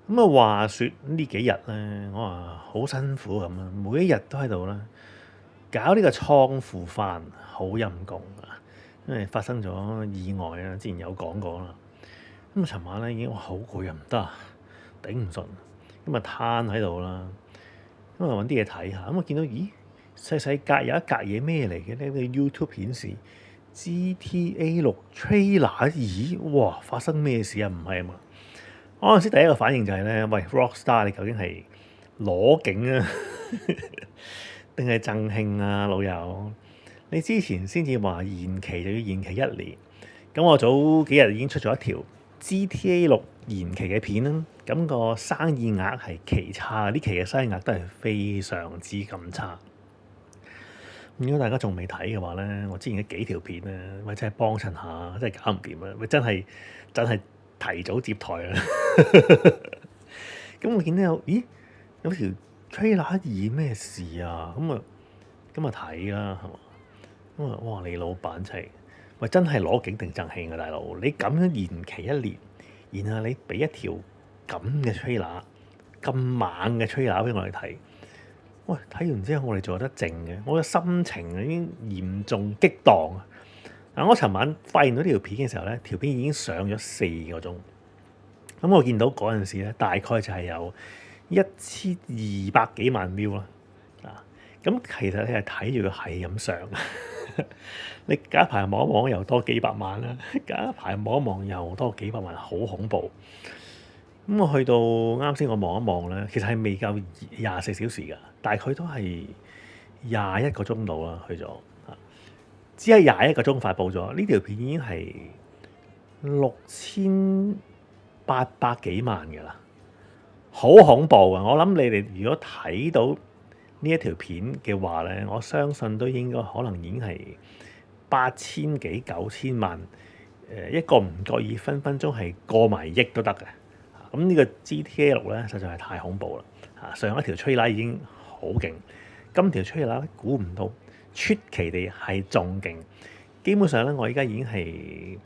咁啊，話說呢幾日咧，我話好辛苦咁啊，每一日都喺度啦，搞呢個倉庫翻，好陰功啊！因為發生咗意外啊，之前有講過啦。咁啊，尋晚咧已經好攰啊，唔得啊，頂唔順，咁啊攤喺度啦，咁啊揾啲嘢睇下，咁啊見到咦細細格有一格嘢咩嚟嘅咧？個 YouTube 顯示 GTA 6 trailer，咦哇發生咩事啊？唔係啊嘛？我嗰陣時第一個反應就係咧，喂 Rockstar 你究竟係攞景啊，定係贈慶啊，老友？你之前先至話延期就要延期1年，咁我早幾日已經出咗一條 GTA 6延期嘅片啦，咁個生意額係奇差，呢期嘅生意額都係非常之咁差。如果大家仲未睇嘅話咧，我之前嘅幾條片咧，喂真係幫襯下，真係搞唔掂啊！喂真係提早接台啦。咁我見到有條 trailer 咩事啊？咁啊睇啦，係嘛？咁啊哇你老闆真係喂真係攞景定贈慶啊大佬！你咁樣延期1年，然後你俾一條咁嘅 trailer 咁猛嘅 trailer 俾我哋睇。喂，睇完之後我哋做得靜嘅，我嘅心情已經嚴重激盪啊！嗱，我尋晚發現到呢條片嘅時候咧，條片已經上咗4個鐘。咁我見到嗰陣時咧，大概就係有1200幾萬 view 啦。啊，咁其實你係睇住佢係咁上，你隔一排望一望又多幾百萬啦，隔一排望一望又多幾百萬，好恐怖。咁我去到啱先，我望一望咧，其實係未夠24小時㗎，大概都係21個鐘度啦，去咗啊，只係21個鐘發布咗呢條片已經係6800幾萬㗎啦，好恐怖啊！我諗你哋如果睇到呢一條片嘅話咧，我相信都應該可能已經係8000幾9000萬，一個唔覺意分分鐘係過埋億都得嘅。咁呢個 GTA 6咧，實在係太恐怖啦！上一條吹拉已經好勁，今條吹拉估唔到出奇地係仲勁。基本上咧，我而家已經係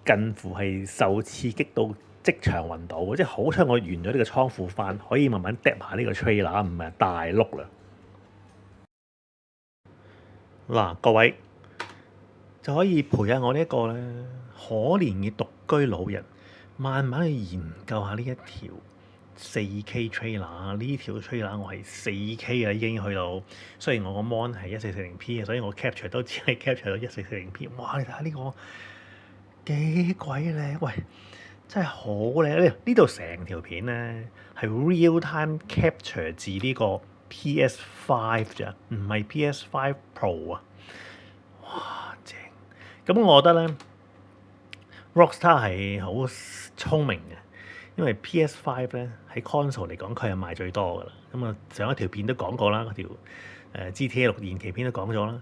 近乎係受刺激到即場暈倒，即係好彩我完咗呢個倉庫翻，可以慢慢嗒下呢個 trailer，唔係大碌啦。嗱，各位就可以陪下我呢一個咧可憐嘅獨居老人，慢慢去研究下呢一條4K trailer。呢條 trailer 我係 4K 啊，已經去到。雖然我個 mon 係1440p 所以我 capture 都只係 capture 到1440p。哇！你睇下呢個幾鬼靚，喂，真係好靚！呢度成條片咧係 real time capture 自呢個 PS5 咋，唔係 PS5 Pro 啊！哇，正！咁我覺得咧，Rockstar 係好聰明嘅，因為 PS5 咧喺 console 嚟講，佢係賣最多噶啦。咁啊，上一條片都講過啦，嗰條GTA 6延期片都講咗啦。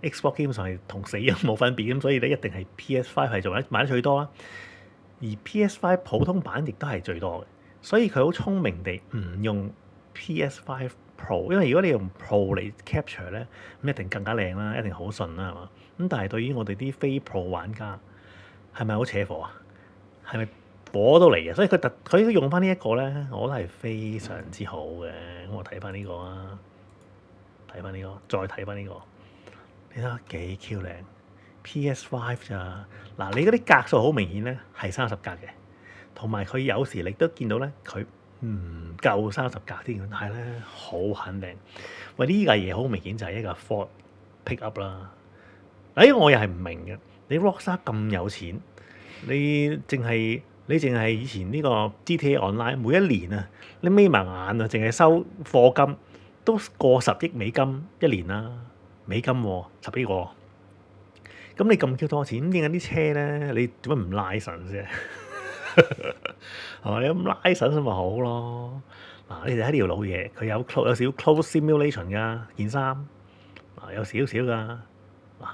Xbox 基本上係同死人冇分別，咁所以咧一定係 PS5 係做賣得最多啦。而 PS5 普通版亦都係最多嘅，所以佢好聰明地唔用 PS5 Pro，因為如果你用 Pro 嚟 capture 咧，咁一定更加靚啦，一定好順啦，係嘛？咁但係對於我哋啲非 Pro 玩家，係咪好扯火啊？係咪火到嚟嘅？所以佢都用翻呢一個咧，我覺得係非常之好嘅。咁我睇翻呢個啊，睇翻呢個，再睇翻呢個，你睇下幾 Q 靚 PS5 咋？嗱，你嗰啲格數好明顯咧係30格嘅，同埋佢有時你都見到咧佢唔夠30格添，但係咧好肯定。喂，呢架嘢好明顯就係一個 Ford Pickup 啦。嗱，我又係唔明嘅，你 Rockstar 咁有錢，你淨係以前呢個 GTA Online 每一年啊，你眯埋眼啊，淨係收課金都過10億美金一年啦，美金喎10億喎。咁你咁 Q 多錢，點解啲車咧你做乜唔拉神啫？係嘛？你咁拉神咪好咯。嗱，你哋睇條老嘢，佢有少少 close simulation 㗎件衫，嗱有少少㗎。嗱，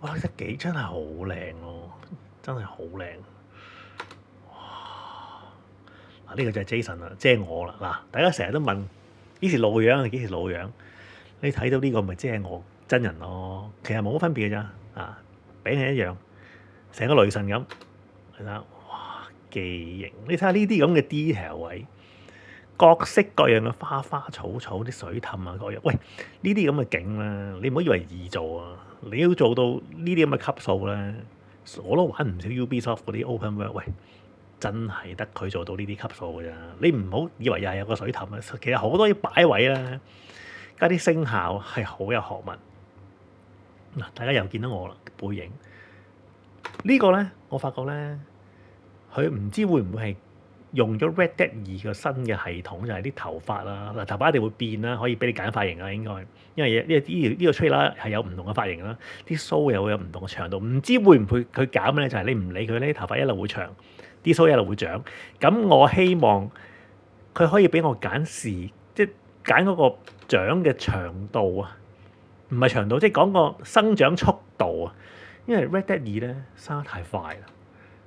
哇！真係好靚咯，真係好靚。嗱，呢個就係 Jason 啦，即係我啦。嗱，大家成日都問幾時露樣啊？幾時露樣？你睇到呢個咪即係我真人咯。其實冇乜分別嘅咋，啊，餅係一樣，成個雷神咁。係啦，哇，機型。你睇下呢啲咁嘅 detail 位，各式各樣嘅花花草草、啲水氹啊各樣。喂，呢啲咁嘅景咧，你唔好以為易做啊！你要做到呢啲咁嘅級數咧，我都玩唔少 Ubisoft 嗰啲 open world。喂，真係得佢做到呢啲級數㗎咋。你唔好以為又係有個水氹啊，其實好多啲擺位啦，加啲聲效係好有學問。嗱，大家又見到我啦，背影呢個咧，我發覺咧，佢唔知會唔會係用咗 Red Dead 2個新嘅系統，就係啲頭髮啦，嗱頭髮一定會變啦，可以俾你揀髮型啊，應該，因為呢個 trailer 係有唔同嘅髮型啦，啲鬚又會有唔同嘅長度，唔知會唔會佢搞咩咧？就係你唔理佢咧，啲頭髮一路會長，啲鬚一路會長。咁我希望佢可以俾我揀時，即係揀嗰個長嘅長度啊！唔係長度，即係講個生長速度啊！因為 Red Dead 2咧生得太快啦，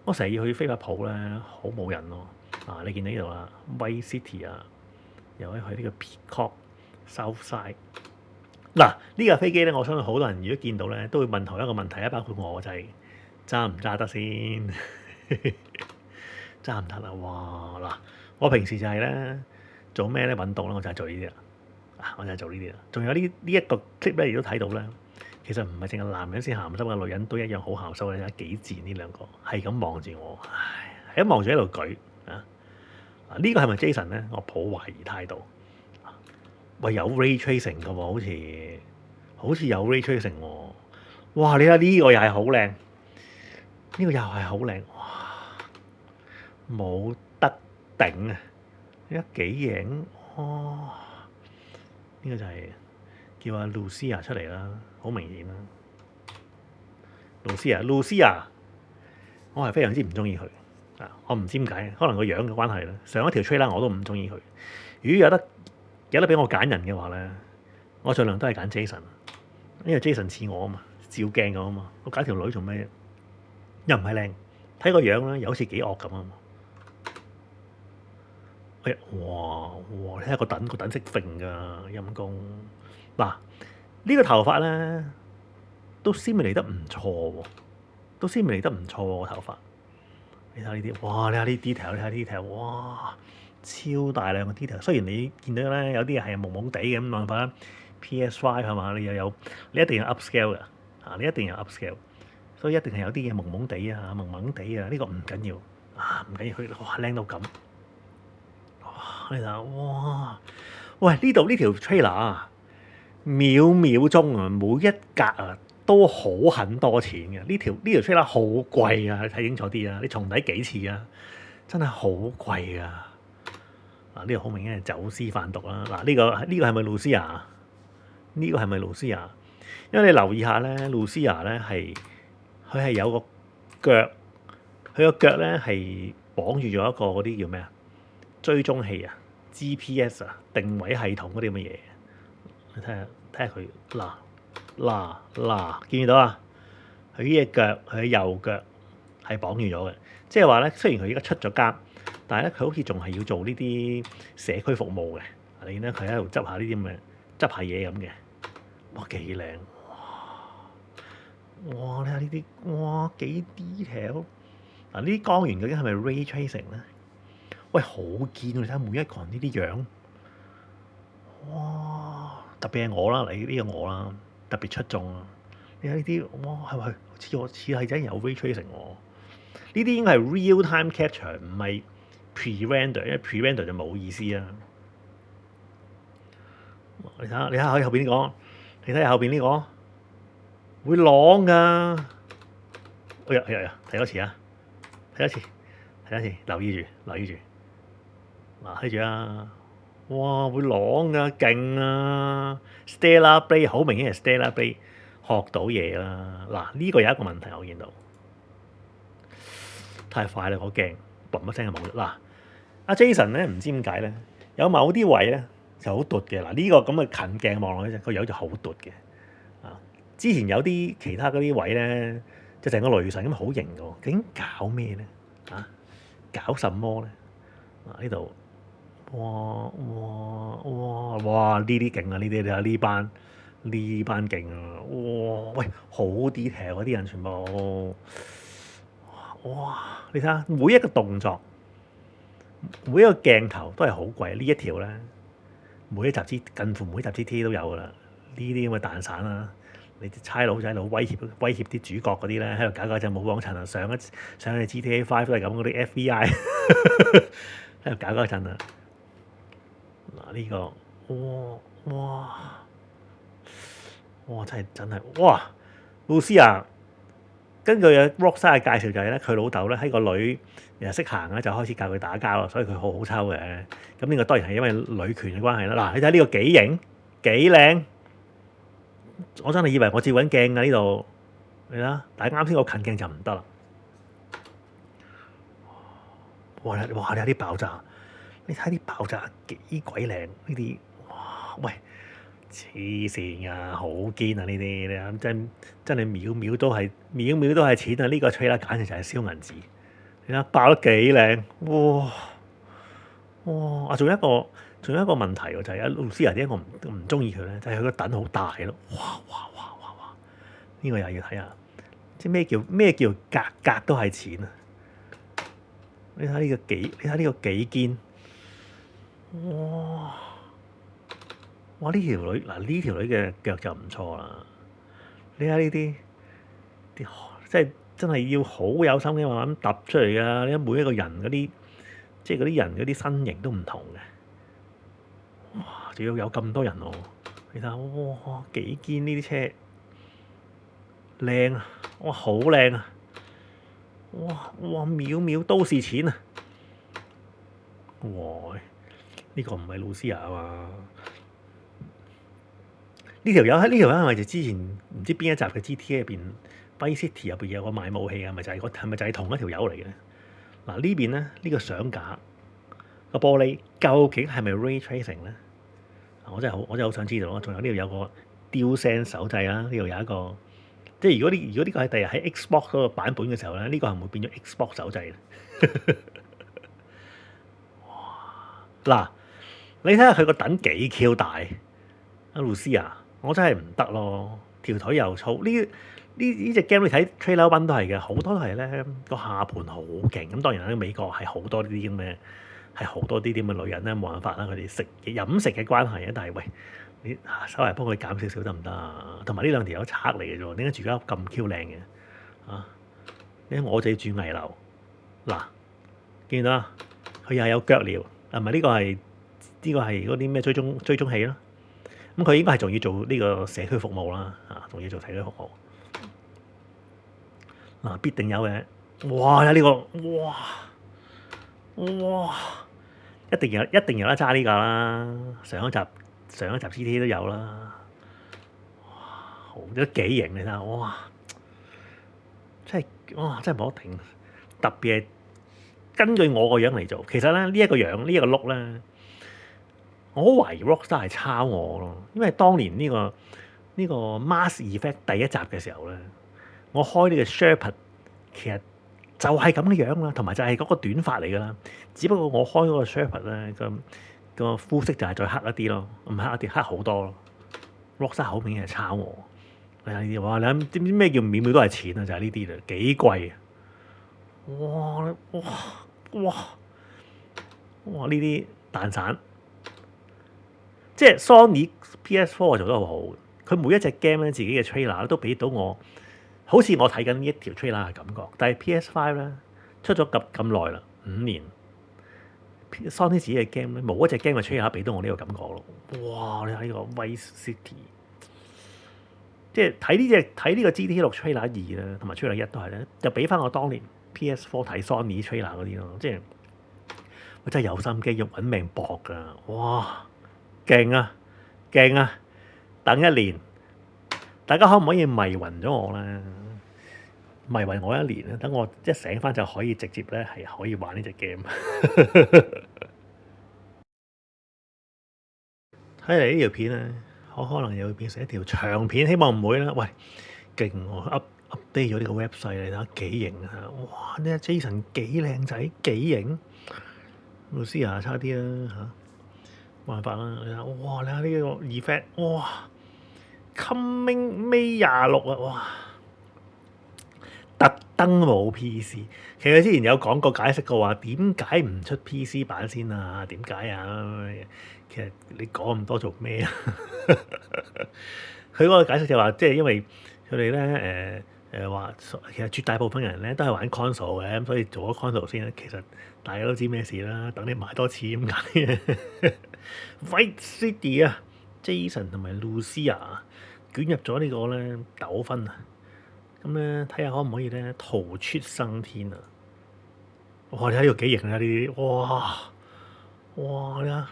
我成日要去飛髮鋪咧，好冇癮咯。啊，你見到呢度啦，Vice City 啊，又可以去呢個 Peacock Southside。嗱，呢架飛機咧，我相信好多人如果見到咧，都會問同一個問題啊，包括我就係揸唔揸得先，揸唔得啦！哇，嗱，我平時就係咧做咩咧運動咧，我就係做呢啲啦。我就係做呢啲啦，仲有呢一個 clip 咧，亦都睇到咧。其實唔係淨係男人先鹹濕嘅，女人都一樣好鹹濕嘅。幾賤呢兩個，係咁望住我，係咁望住喺度舉啊！呢個係咪 Jason 咧？我抱懷疑態度。喂，有 ray tracing 嘅喎，好似有 ray tracing 喎。哇！你睇呢個又係好靚，呢個又係好靚，哇！冇得頂啊！一幾型哦〜呢個就係叫阿 Lucia 出嚟啦，好明顯啦。Lucia，我係非常之唔中意佢啊！我唔知點解，可能個樣嘅關係啦。上一條 trailer 我都唔中意佢。如果有得俾我揀人嘅話咧，我盡量都係揀 Jason，因為 Jason 似我啊嘛，照鏡咁啊嘛。我揀條女做咩？又唔係靚，睇個樣咧，又好似幾惡咁啊嘛。哇！你睇下個等識揈㗎陰公嗱，呢個頭髮咧都鮮美嚟得唔錯喎，個頭髮。你睇下呢啲，哇！你睇下呢 detail，你睇下 detail，哇！超大量嘅 detail。雖然你見到咧有啲係朦朦地嘅咁辦法啦，PS5 係嘛？你一定要 upscale 㗎啊！你一定要 upscale，所以一定係有啲嘢朦朦地啊、朦朦地啊。呢個唔緊要啊，唔緊要，佢哇靚到咁。你睇哇！喂，呢度呢條 trailer 啊，秒秒鐘啊，每一格啊都好很多錢嘅。呢條 trailer 好貴啊，你睇清楚啲啊，你重睇幾次啊，真係好貴啊！嗱，呢個好明顯係走私販毒啦。嗱，呢個係咪 Lucia？呢個係咪 Lucia？因為你留意下咧，Lucia 咧佢係有個腳，佢個腳咧係綁住咗一個嗰啲叫咩啊？追蹤器啊、GPS 啊、定位系統嗰啲咁嘅嘢，你睇下佢嗱，見唔見到啊？佢呢隻腳，佢嘅右腳係綁住咗嘅，即係話咧，雖然佢而家出咗監，但係咧佢好似仲係要做呢啲社區服務嘅。你見咧佢喺度執下呢啲咁嘅執下嘢咁嘅，哇幾靚！哇，你睇呢啲，哇幾 detail！嗱，呢啲光源究竟係咪 ray tracing 咧？喂，好堅喎！你睇下每一個人呢啲樣，哇！特別係我啦，你呢個我啦，特別出眾啊！你睇呢啲，哇，係咪似係真有 ray tracing 喎？呢啲應該係 real time capture，唔係 pre-render， 因為 pre-render 就冇意思啊！你睇下喺後邊呢個，你睇下後邊呢個會朗㗎！哎呀，睇多次啊！睇多次，留意住。嗱，睇住啊！哇，會朗啊，勁啊 Stellar Blade 好明顯係 Stellar Blade 學到嘢啦。嗱，呢個有一個問題我見到，太快啦，我驚嘣一聲就冇咗。嗱，阿 Jason 咧唔知點解咧，有某啲位咧就好突嘅。嗱，呢個咁嘅近鏡望落去，個樣就好突嘅。啊，之前有啲其他嗰啲位咧，就成個雷神咁好型嘅喎，究竟搞咩咧？啊，搞什麼咧？嗱，呢度。哇！呢啲勁啊！呢啲你睇呢班勁啊！哇！喂，好 detail 嗰啲人全部，哇！你睇下每一個動作，每一個鏡頭都係好貴。呢一條咧，每一集近乎每一集 GTA 都有噶啦。呢啲咁嘅蛋散啦，你啲差佬仔喺度威脅啲主角嗰啲咧，喺度搞隻冇幫襯啊！上去 GTA 5都係咁，嗰啲 FBI 喺度搞嗰陣啊！嗱呢個，哇哇真係哇！露絲亞根據啊 Rockstar 嘅介紹就係咧，佢老豆咧喺個女又識行咧，就開始教佢打交咯，所以佢好好抽嘅。咁呢個當然係因為女權嘅關係啦。嗱，你睇呢個幾型幾靚，我真係以為我照緊鏡㗎呢度，你睇，但係啱先個近鏡就唔得啦。哇！你睇啲爆炸，你睇啲爆炸幾鬼靚呢啲，哇！喂！黐線㗎，好堅啊！呢啲你諗真係秒秒都係錢啊！呢個吹啦，簡直就係燒銀紙。你睇爆得幾靚，哇哇！仲有一個問題喎，就係阿露絲亞點解我唔中意佢咧？就係佢個躉好大咯！哇！呢個又要睇下，即係咩叫格格都係錢啊！你睇呢個幾堅，哇！哇！呢條女嘅腳就唔錯啦。你睇呢啲即係真係要好有心機慢慢揼出嚟㗎。你睇每一個人嗰啲，即係嗰啲人嗰啲身形都唔同嘅。哇！仲要有咁多人喎，你睇下，哇幾堅呢啲車，靚啊！哇好靚啊！哇秒秒都是錢啊！哇！呢個唔係露絲亞啊嘛？呢條友係咪就之前唔知邊一集嘅 GTA 入邊 Vice City 入邊有個賣武器啊？係咪就係同一條友嚟嘅？嗱呢邊咧呢個相架個玻璃究竟係咪 Ray Tracing 咧？我真係好想知道咯。仲有呢度有個 DualSense 手掣啦，呢度有一個，即係如果呢個係第日喺 Xbox 嗰個版本嘅時候咧，呢個係唔會變咗 Xbox 手掣嘅。嗱，你睇下佢個躉幾 Q 大，阿露絲亞。我真係唔得咯，條腿又粗。呢隻 game 你睇 Trailer One 都係嘅，好多都係咧個下盤好勁。咁當然喺美國係好多呢啲咁嘅，係好多啲咁嘅女人咧，冇辦法啦。佢哋飲食嘅關係啊，但係喂，你稍微幫佢減少少得唔得啊？同埋呢兩條友賊嚟嘅啫喎，點解住家咁 Q 靚嘅啊？你睇我自己住危樓，嗱，見到啊，佢又有腳鐐，係咪呢個係嗰啲咩追蹤器咯？咁佢應該係仲要做呢個社區服務啦，仲要做社區服務。嗱，必定有嘅。哇！呢個哇，一定有得揸呢架啦。上一集 GTA 都有啦。哇，好都幾型你睇下，哇！真係冇得停。特別係根據我個樣嚟做，其實咧呢一個樣呢一個 look 咧。我好懷疑 Rockstar 係抄我咯，因為當年呢個 Mass Effect 第一集嘅時候咧，我開呢個 Shepard 其實就係咁嘅樣啦，同埋就係嗰個短髮嚟㗎啦。只不過我開嗰個 Shepard 咧個膚色就係再黑一啲咯，唔黑一啲，黑好多咯。Rockstar 好明顯係抄我。你睇呢啲，哇！你知唔知咩叫秒秒都係錢啊？就係呢啲啦，幾貴啊！哇！呢啲蛋散。即係 Sony PS4 做得好好，佢每一隻 game 咧自己嘅 trailer 都俾到我，好似我睇緊呢一條 trailer 嘅感覺。但係 PS5 咧出咗咁耐啦，5年，Sony 自己嘅 game 咧冇一隻 game 嘅 trailer 俾到我呢個感覺咯。哇！你睇呢個 Vice City，即係睇呢個 GTA6 trailer 2咧，同埋 trailer 1都係咧，就俾翻我當年 PS4 睇 Sony trailer 嗰啲咯。即係我真係有心機，要揾命搏㗎，哇！勁啊！等一年，大家可唔可以迷暈咗我咧？迷暈我一年咧，等我一醒翻就可以直接咧係可以玩呢隻 game。睇嚟呢條片咧，可能又會變成一條長片，希望唔會啦。喂，勁喎！update 咗呢個 website 你睇下幾型啊！哇！呢 Jason 幾靚仔，幾型。露絲亞差啲啦嚇。冇辦法啦！你睇，哇！你睇呢個 effect，哇！Coming May 26啊，哇！特登冇 PC。其實之前有講過解釋過話點解唔出 PC 版先啊？點解啊？其實你講咁多做咩啊？佢嗰個解釋就話，即係因為佢哋咧話，其實絕大部分人咧都係玩 console 嘅，咁所以做咗 console 先。其實大家都知咩事啦，等你買多次咁解嘅。Vice City 啊，Jason 同埋 Lucia 捲入咗呢個咧糾紛啊！咁咧睇下可唔可以咧逃出生天啊！哇！你睇呢個幾型啊！呢啲哇！你睇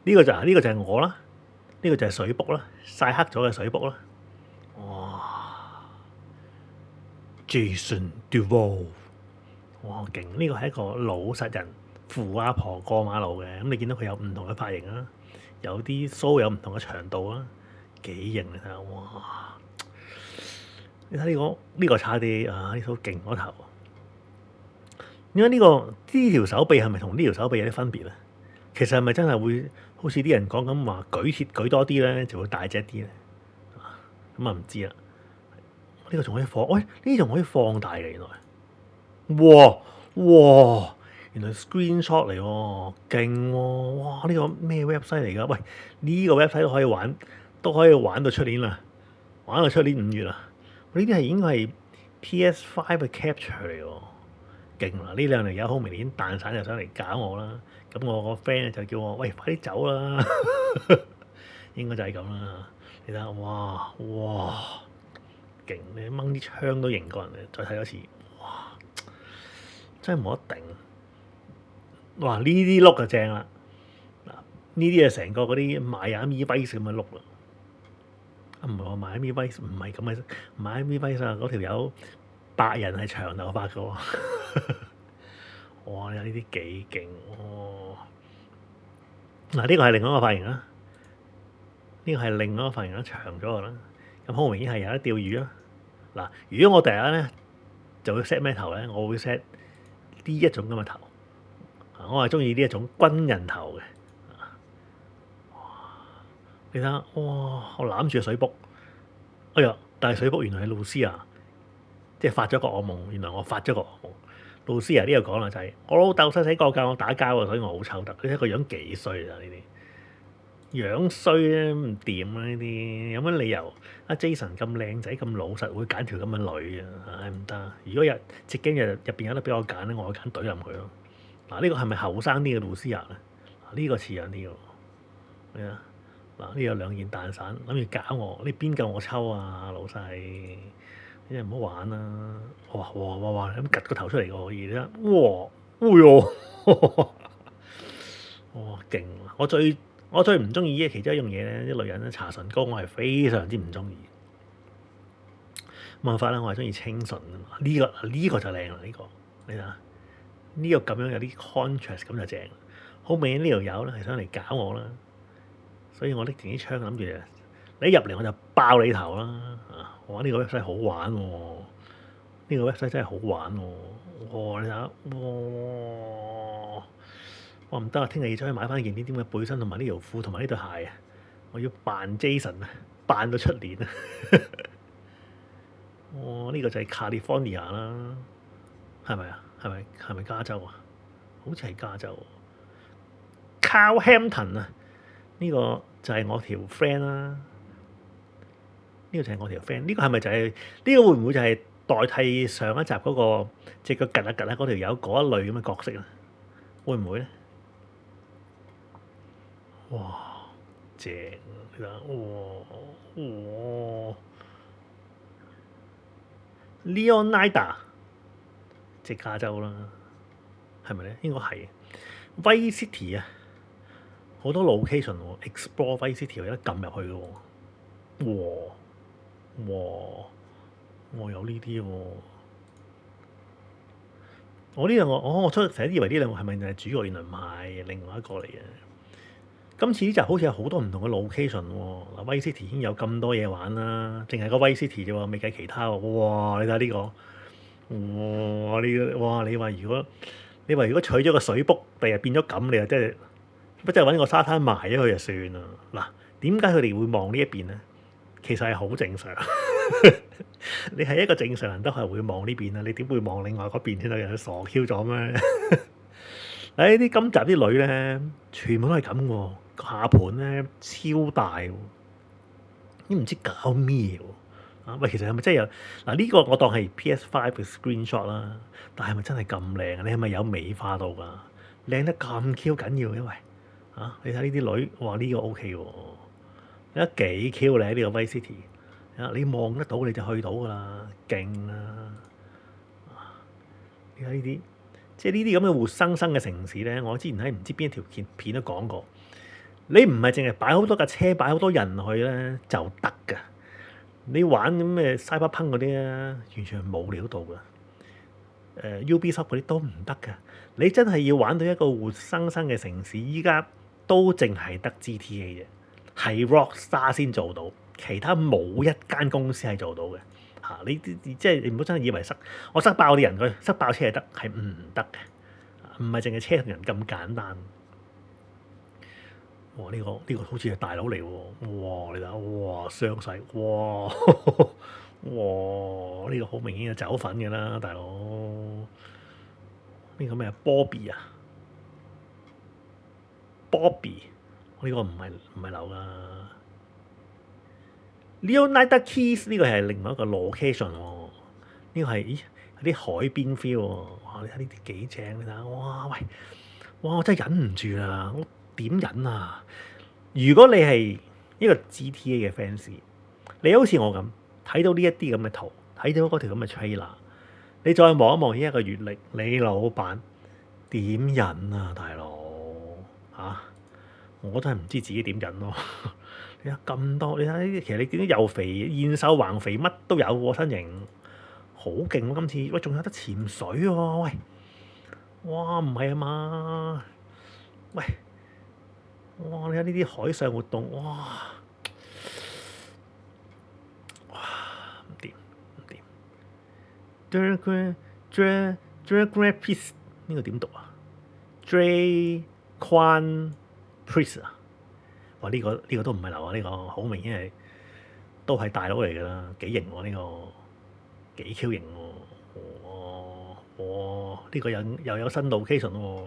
呢個就係我啦，呢個就係水卜啦，曬黑咗嘅水卜啦。哇！Jason Derulo，哇勁！呢個係一個老實人扶阿婆過馬路嘅。咁你見到佢有唔同嘅髮型啊，有啲鬚有唔同嘅長度啊，幾型你睇下！哇！你睇呢個差啲啊！呢套勁嗰頭。點解呢條手臂係咪同呢條手臂有啲分別咧？其實係咪真係會好似啲人講咁話舉鐵舉多啲咧，就會大隻啲咧？咁啊唔知啦。呢個仲可以放，喂，呢啲仲可以放大嘅原來。哇！原來 screenshot 嚟喎，勁喎！哇！呢個咩 website 嚟㗎？喂，呢個 website 都可以玩到出年啦，玩到出年5月啦。呢啲係應該係 PS5 嘅 capture 嚟喎。勁啦！呢兩條友好明顯彈散就上嚟搞我啦，咁我個 friend 就叫我喂快啲走啦，應該就係咁啦。你睇下，哇，勁！你掹啲槍都型過人嘅，再睇多次，哇，真係冇得頂！哇，呢啲碌就正啦，嗱，呢啲係成個嗰啲Miami Vice咁嘅碌啦。唔係喎，Miami Vice唔係咁嘅，Miami Vice啊，嗰條友白人係長頭髮嘅喎。哇！有呢啲幾勁喎！嗱，呢個係另外一個髮型啦，呢個係另外一個髮型啦，長咗嘅啦。咁好明顯係有得釣魚啦。嗱，如果我第日咧就會 set 咩頭咧？我會 set 呢一種咁嘅頭。我係中意呢一種軍人頭嘅。你睇下，哇！我攬住個水卜，哎呀！但係水卜原來係Lucia，即係發咗個惡夢。原來我發咗個惡夢。Lucia呢度講啦，就係我老豆細細個教我打交啊，所以我好抽得。你睇個樣幾衰啊！呢啲樣衰咧唔掂啊！呢啲有乜理由？阿 Jason 咁靚仔咁老實，會揀條咁嘅女啊？唉唔得！如果隻 game 入邊有得俾我揀咧，我會揀懟冧佢咯。嗱，呢個係咪後生啲嘅Lucia咧？呢個似樣啲喎。咩啊？嗱，呢有兩件蛋散，諗住搞我，呢邊夠我抽啊，老細！你真係唔好玩啦！哇！咁趌個頭出嚟個可以，你睇，哇！哎呦！哇，勁！我最唔中意嘅其中一樣嘢咧，啲女人咧搽唇膏，我係非常之唔中意。冇辦法啦，我係中意清純。呢個就靚啦，呢個你睇下，呢個咁樣有啲 contrast 咁就正。好明顯呢條友咧係想嚟搞我啦，所以我拎住啲槍諗住你一入嚟我就爆你頭啦！哇！呢個 website 好玩喎，呢個 website 真係好玩喎！哇！你睇下，哇唔得啊！聽日要走去買翻件呢啲咁嘅背心同埋呢條褲同埋呢對鞋啊！我要扮 Jason 啊，扮到出年啊！哇！呢個就係 California 啦，係咪啊？係咪加州啊？好似係加州Carlhampton 啊！呢個就係我條 friend 啦。呢個就係我條 friend，呢個係咪就係呢個會唔會就係代替上一集嗰個隻腳趌一趌嗰條友嗰一類咁嘅角色啊？會唔會咧？哇！正你睇下，哇！Leonida 即係加州啦，係咪咧？應該係 Vice City 啊，好多 location 喎，Explore Vice City 有得撳入去嘅喎，哇！我有呢啲喎，我呢兩個，我成日以為呢兩個係咪就係主角，原來唔係，另外一個嚟嘅。今次呢集好似有好多唔同嘅 location 喎，嗱，Vice City 已經有咁多嘢玩啦，淨係個 Vice City 啫喎，未計其他喎。哇！你睇下呢個，哇！你話如果取咗個水卜，第日變咗咁，你又真係揾個沙灘埋咗佢就算啦。嗱，點解佢哋會望呢一邊咧？其實係好正常。你係一個正常人都係會望呢邊啊，你點會望另外嗰邊先得嘅？傻 Q 咗咩？誒啲今集啲女咧，全部都係咁喎，下盤咧超大喎，都唔知搞咩喎。啊喂，其實係咪真係有嗱呢個我當係 PS5 嘅 screenshot 啦，但係咪真係咁靚啊？你係咪有美化到㗎？靚得咁 Q 緊要，因為啊，你睇呢啲女，哇呢個 OK 喎，你睇幾 Q 靚呢個 Vice City 啊！你望得到你就去到㗎啦，勁啦！你睇呢啲，即係呢啲咁嘅活生生嘅城市咧，我之前喺唔知邊一條片都講過，你唔係淨係擺好多架車，擺好多人去咧就得㗎。你玩咁嘅 Cyberpunk 嗰啲咧，完全係冇料到㗎。Ubisoft 嗰啲都唔得㗎。你真係要玩到一個活生生嘅城市，依家都淨係得 GTA 啫，係 Rockstar 先做到，其他冇一間公司係做到嘅嚇。你即係你唔好真係以為我塞爆啲人佢塞爆車係得，係唔得嘅，唔係淨係車同人咁簡單。哇！呢個好似係大佬嚟喎，哇！你睇下，哇傷勢，哇哇！呢個好明顯係走粉嘅啦，大佬。呢個咩啊？Bobby 啊，Bobby，呢個唔係流噶。Leonida Keys 呢個係另外一個 location 喎。呢個係咦有啲海邊 feel 喎。哇！你睇呢啲幾正，你睇下，哇喂，哇我真係忍唔住啦！我點忍啊？如果你係一個 GTA 嘅 fans，你好似我咁睇到呢一啲咁嘅圖，睇到嗰條咁嘅 trailer，你再望一望呢一個月曆，你老闆點忍啊，大佬嚇、啊？我真係唔知自己點忍咯。你睇咁多，你睇呢啲，其實你見到又肥、燕瘦橫肥，乜都有喎，身形好勁喎。今次喂仲有得潛水喎，喂，哇唔係啊嘛，喂。哇！你睇呢啲海上活動，哇唔掂唔掂。Dragrapis 呢個點讀啊？Draquan Priest 啊！哇！呢個都唔係流啊！呢個好明顯係都係大佬嚟㗎啦，幾型喎呢個，幾 Q 型喎！哇！呢個又有新 location 喎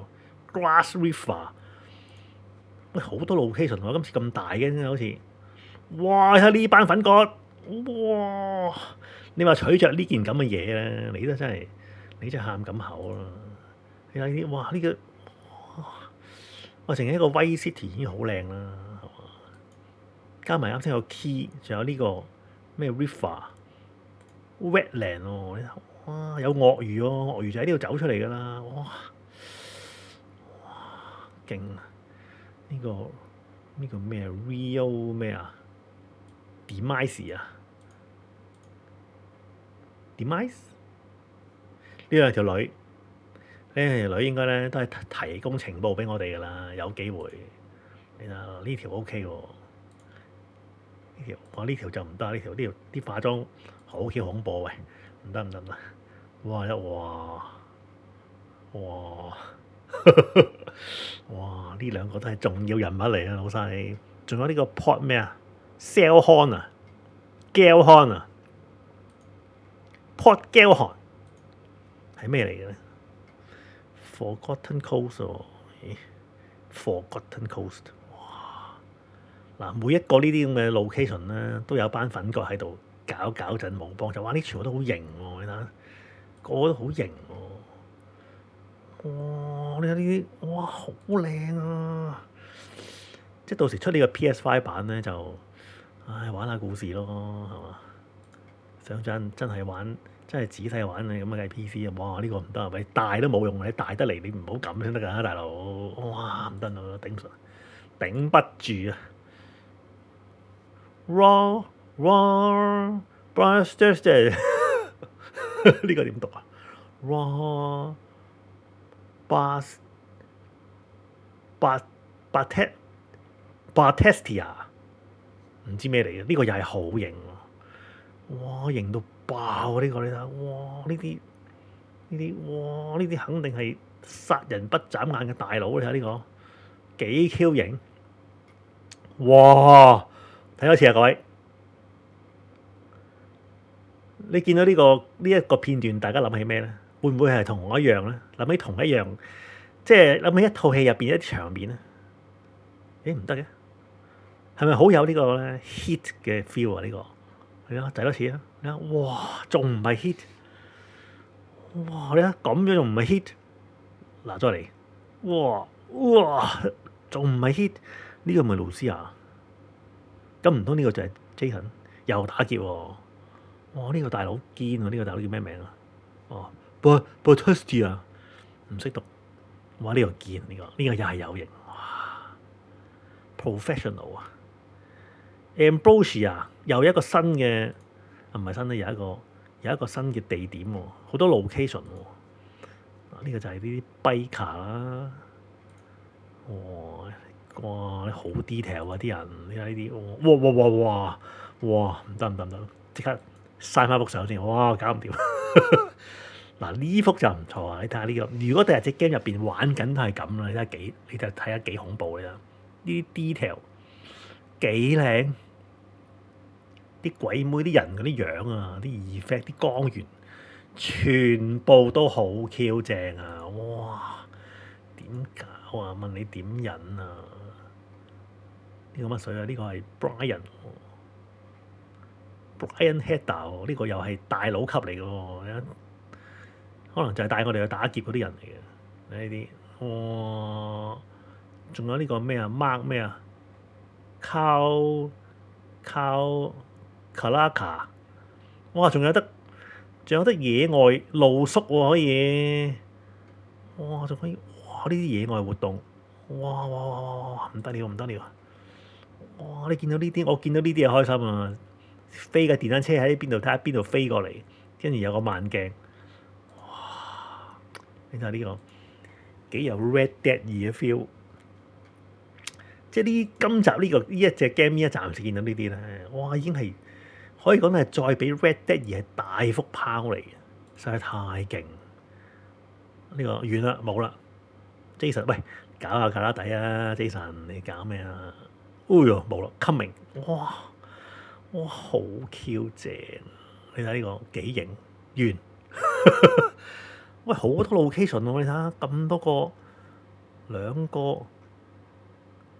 ，Grass River。喂，好多 location 喎，今次咁大嘅好似，哇！睇下呢班粉葛，哇！你話取着呢件咁嘅嘢咧，你都真係，你真係喊咁口啦！你睇呢啲，哇！呢個，哇！淨係一個 Vice City 已經好靚啦，係嘛？加埋啱先有 key，仲有呢個咩 river wetland 喎，哇！有鱷魚喎，鱷魚就喺呢度走出嚟㗎啦，哇！勁啊！呢個咩 Rio 咩啊 Demise 啊 Demise 呢兩條女，呢兩條女應該咧都係提供情報俾我哋㗎啦，有機會。你睇下呢條 OK 喎，呢條就唔得，呢條啲化妝好恐怖喂，唔得，哇！哇！呢兩個都係重要人物嚟啊，老細。仲有呢個 Port 咩啊 ？Cellhorn 啊 ，Gellhorn 啊 ，Port Gellhorn 係咩嚟嘅咧 ？Forgotten Coast 喎，Forgotten Coast。哇！嗱，每一個呢啲咁嘅 location 咧，都有班粉角喺度搞陣冇幫就哇！呢全部都好型喎，你睇下，個個都好型喎。哇！你睇呢啲，哇，好靚啊！即係到時出呢個 PS5 版咧，就唉玩下故事咯，係嘛？想真係玩，真係仔細玩你咁嘅 PC 啊！哇！呢個唔得啊，咪大都冇用，你大得嚟你唔好咁先得㗎，大佬！哇！唔得啊，頂不住啊！Raw Blasters 呢個點讀啊？Raw Batestia 唔知咩嚟嘅，呢個又係好型喎！哇，型到爆啊！呢個你睇下，哇！哇！呢啲肯定係殺人不眨眼嘅大佬，你睇下呢個幾 Q 型！哇！睇多次啊，各位！你見到呢一個片段，大家諗起咩咧？會唔會係同我一樣咧？諗起同一樣，即係諗起一套戲入邊一啲場面咧？誒唔得嘅，係咪好有呢個咧 hit 嘅 feel 啊？呢個係啊，第多次啊！你睇，哇，仲唔係 hit？哇！你睇咁樣仲唔係 hit？嗱，再嚟，哇哇，仲唔係 hit？呢個咪盧斯亞？咁唔通呢個就係 Jason 又打劫喎？哇！呢個大佬堅喎，呢個大佬叫咩名啊？哦，Bautista 啊，唔識讀。哇！呢個堅，呢個又係有型。哇！Professional 啊，Ambrosia 又一個新嘅，唔係新咧，有一個新嘅地點喎，好多 location 喎。呢個就係啲 biker 啦。哇！哇！好 detail 啊啲人，你睇呢啲，哇哇哇哇哇！唔得唔得唔得，即刻曬翻幅相先。哇！搞唔掂。嗱呢幅就唔錯啊！你睇下呢個，如果第日隻 game 入邊玩緊都係咁啦，你就睇下幾恐怖你睇，呢啲 detail 幾靚，啲鬼妹啲人嗰啲樣啊，啲 effect 啲光源，全部都好 Q 正啊！哇！點搞啊？問你點忍啊？呢個乜水啊？呢個係 Brian Hader 呢個又係大佬級嚟嘅喎，可能就係帶我哋去打劫嗰啲人嚟嘅呢啲。哇！仲有呢個咩啊 ？Mark 咩啊？Carl Kalaka。哇！仲有得野外露宿喎，可以。哇！仲可以哇！呢啲野外活動，哇哇哇哇哇！唔得了唔得了！哇！你見到呢啲，我見到呢啲就開心啊！飛嘅電單車喺邊度？睇下邊度飛過嚟，跟住有個慢鏡。哇！你睇下呢個幾有 Red Dead 嘅 feel。即係今集呢一隻 game 呢一暫時見到呢啲咧，哇！已經係可以講係再比 Red Dead 係大幅拋嚟嘅，實在太勁。呢個完啦，冇啦。Jason，喂，搞下卡拉底啊！Jason，你搞咩啊？哎呦，冇啦，coming，哇哇，好 Q 正！你睇呢個幾型完？喂，好多 location 喎，你睇下咁多個，兩個、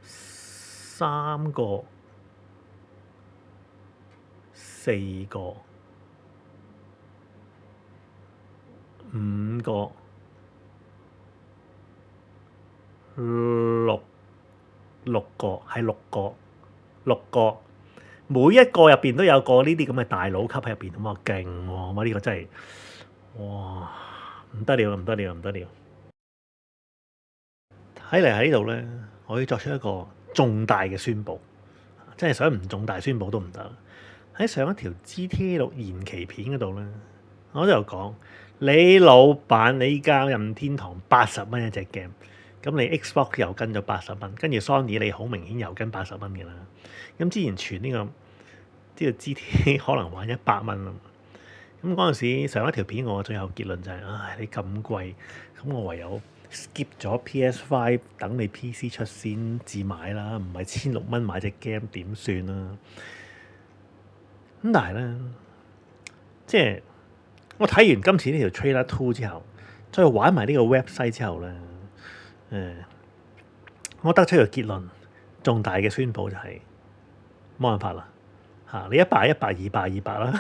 三個、四個、五個、六個，係六個，每一個入邊都有個呢啲咁嘅大佬級喺入邊，咁啊勁喎！哇，呢個真係哇唔得了，唔得了，唔得了！睇嚟喺呢度咧，我要作出一個重大嘅宣佈，真係想唔重大宣佈都唔得。喺上一條 GTA6延期片嗰度咧，我都有講，你老闆你交任天堂80蚊一隻 game，咁你 Xbox 又跟咗80蚊，跟住 Sony 你好明顯又跟80蚊嘅啦。咁之前傳呢個 GTA 可能玩100蚊啊。咁嗰陣時上一條片我最後結論就係，唉，你咁貴，咁我唯有 skip 咗 PS5，等你 PC 出先至買啦，唔係1600蚊買隻 game 點算啊？咁但係咧，即係我睇完今次呢條 Trailer 2之後，再玩埋呢個 website 之後咧，我得出個結論，重大嘅宣佈就係冇辦法啦嚇，你100啦，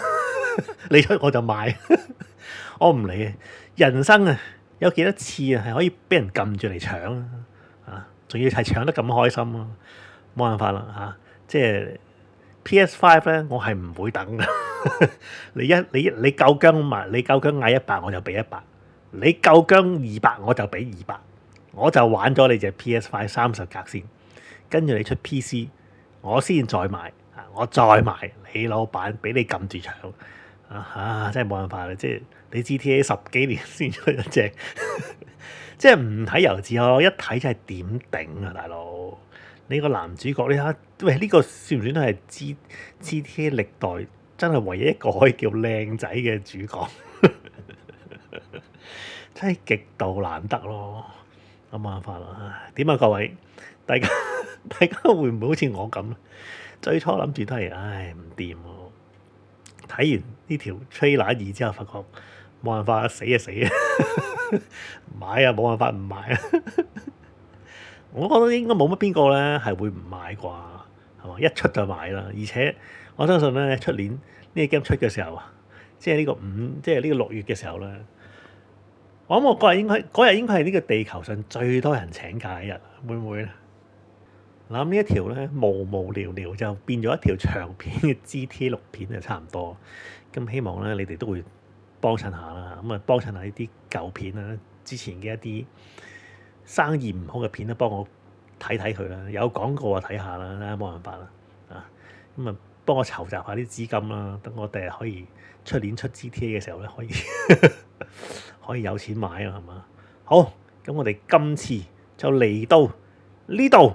你出我就買，我唔理嘅。人生啊，有幾多次啊係可以俾人撳住嚟搶啊？仲要係搶得咁開心啊！冇辦法啦嚇，即係 PS5 咧，我係唔會等嘅。你夠姜買，你夠姜嗌100我就俾100，你夠姜200我就俾200，我就玩咗你隻 PS5 30格先，跟住你出 PC，我先再買啊！我再買，你老闆俾你撳住搶啊！真係冇辦法啦，即係你 GTA 10幾年先出一隻，即係唔睇猶自可，一睇真係點頂啊，大佬！你個男主角你睇下，喂呢個算唔算都係 GTA 歷代真係唯一一個可以叫靚仔嘅主角？真係極度難得咯，冇辦法啦。點啊各位，大家會唔會好似我咁？最初諗住都係，唉唔掂喎，睇完呢條 trailer 2之後，發覺冇辦法，死就死啊！買啊，冇辦法唔買啊！我覺得應該冇乜邊個咧係會唔買啩，係嘛？一出就買啦，而且我相信咧出年呢個 game 出嘅時候，即係呢個6月嘅時候咧，我諗我嗰日應該係呢個地球上最多人請假嘅日，會唔會咧？嗱，呢一條咧無聊聊就變咗一條長片嘅 GTA 6片就差唔多，咁希望咧你哋都會幫襯下啦，咁啊幫襯下呢啲舊片啦，之前嘅一啲生意唔好嘅片都幫我睇睇佢啦，有廣告啊睇下啦，冇辦法啦，啊咁啊幫我籌集下啲資金啦，等我第日可以出年出 GTA 嘅時候咧可以可以有錢買啊，係嘛？好，咁我哋今次就嚟到呢度。